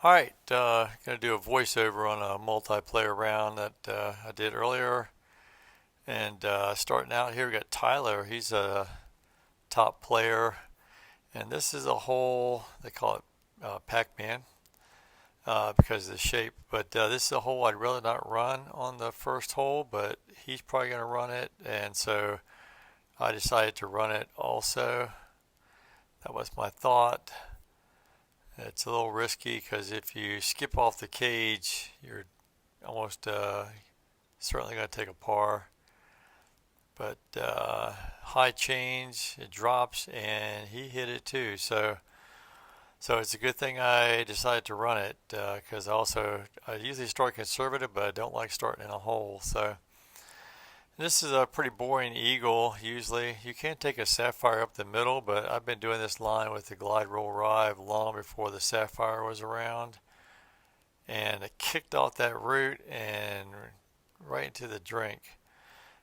All right, going to do a voiceover on a multiplayer round that I did earlier. And starting out here, we got Tyler. He's a top player. And this is a hole, they call it Pac-Man because of the shape. But this is a hole I'd rather not run on the first hole, but he's probably going to run it. And so I decided to run it also. That was my thought. It's a little risky because if you skip off the cage, you're almost certainly going to take a par. But high change, it drops, and he hit it too. So it's a good thing I decided to run it because I usually start conservative, but I don't like starting in a hole. So this is a pretty boring eagle. Usually, you can take a sapphire up the middle, but I've been doing this line with the glide roll rive long before the sapphire was around, and it kicked off that root and right into the drink.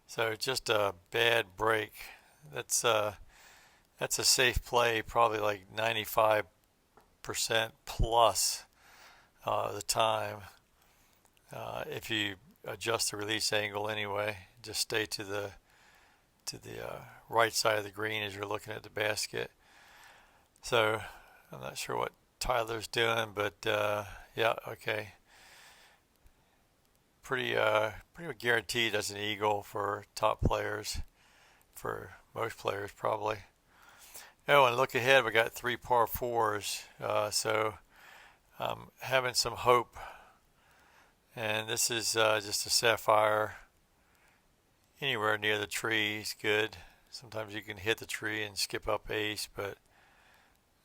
So just a bad break. That's uh, that's a safe play, probably like 95% plus the time. If you adjust the release angle anyway, just stay to the right side of the green as you're looking at the basket. So I'm not sure what Tyler's doing, but yeah, okay. Pretty guaranteed as an eagle for top players, for most players probably. Oh, and look ahead, we got three par fours, so I'm having some hope. And this is just a sapphire. Anywhere near the tree is good. Sometimes you can hit the tree and skip up ace, but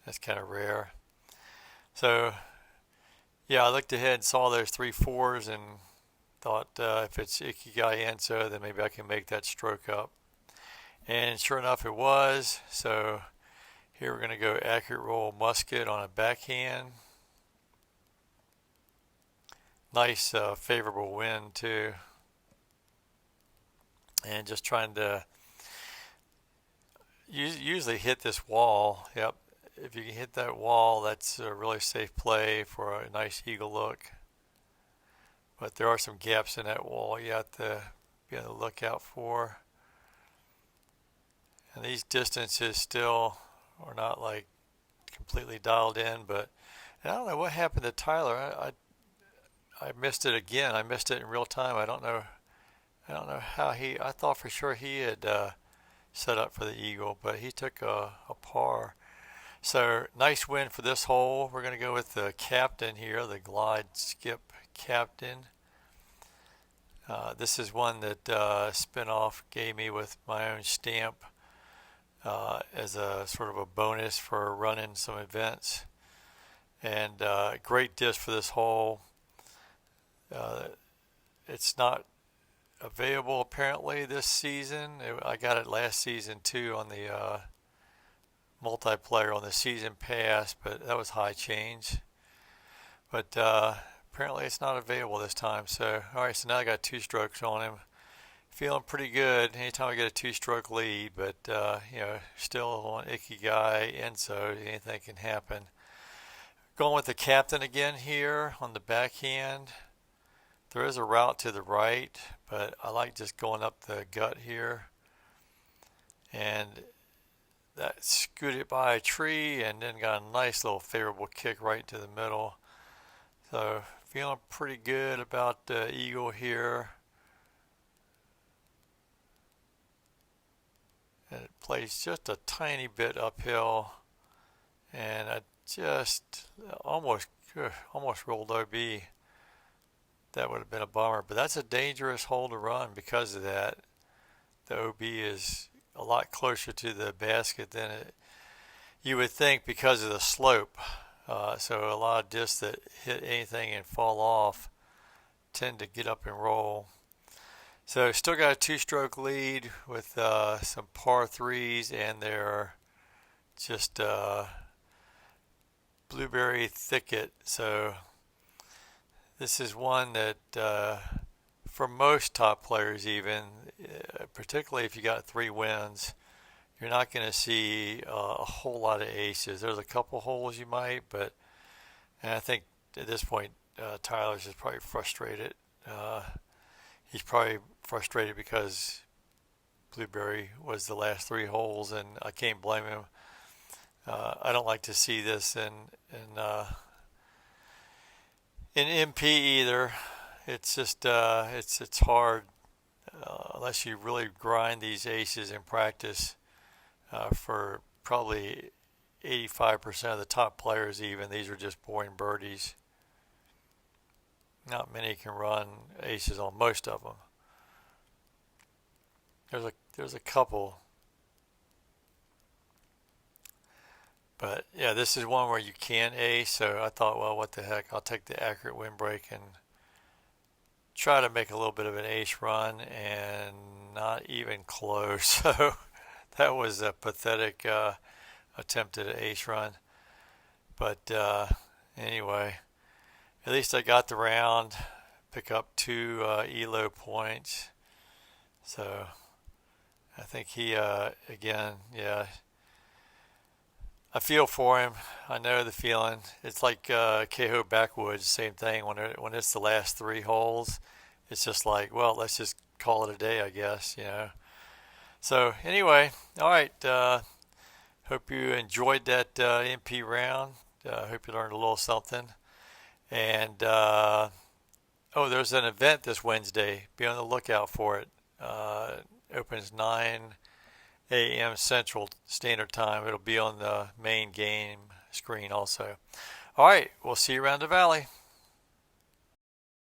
that's kind of rare. So yeah, I looked ahead and saw those three fours and thought if it's Ikigai Enso, then maybe I can make that stroke up. And sure enough, it was. So here we're going to go accurate roll musket on a backhand. Nice favorable wind too. And just trying to usually hit this wall. Yep. If you can hit that wall, that's a really safe play for a nice eagle look. But there are some gaps in that wall you have to be on the lookout for. And these distances still are not like completely dialed in, but I don't know what happened to Tyler. I missed it again. I missed it in real time. I don't know how I thought for sure he had set up for the eagle, but he took a par. So nice win for this hole. We're going to go with the captain here, the glide skip captain. This is one that Spinoff gave me with my own stamp as a sort of a bonus for running some events. And great disc for this hole. Uh, it's not available apparently this season. I got it last season too on the multiplayer on the season pass, but that was high change. But apparently it's not available this time. So all right, so now I got two strokes on him. Feeling pretty good anytime I get a two-stroke lead, but still on Ikigai, and so anything can happen. Going with the captain again here on the backhand. There is a route to the right, but I like just going up the gut here. And that scooted by a tree and then got a nice little favorable kick right to the middle. So feeling pretty good about the eagle here. And it plays just a tiny bit uphill. And I just almost rolled OB. That would have been a bummer, but that's a dangerous hole to run because of that. The OB is a lot closer to the basket than you would think because of the slope. So a lot of discs that hit anything and fall off tend to get up and roll. So still got a two-stroke lead with some par threes, and they're just blueberry thicket. So this is one that for most top players even, particularly if you got three wins, you're not going to see a whole lot of aces. There's a couple holes you might, but and I think at this point, Tyler's just probably frustrated. He's probably frustrated because Blueberry was the last 3 holes, and I can't blame him. I don't like to see this in MP either. It's just it's hard unless you really grind these aces in practice for probably 85% of the top players. Even these are just boring birdies. Not many can run aces on most of them. There's a couple, but yeah, this is one where you can ace. So I thought, well, what the heck? I'll take the accurate windbreak and try to make a little bit of an ace run, and not even close. So that was a pathetic attempt at an ace run. But anyway, at least I got the round, pick up 2 ELO points. So I think he, again, yeah, I feel for him. I know the feeling. It's like Kehoe Backwoods, same thing. When it's the last 3 holes, it's just like, well, let's just call it a day, I guess, you know. So anyway, all right. Hope you enjoyed that MP round. Hope you learned a little something. And oh, there's an event this Wednesday. Be on the lookout for it. Opens 9 a.m. Central Standard Time. It'll be on the main game screen also. All right, we'll see you around the valley.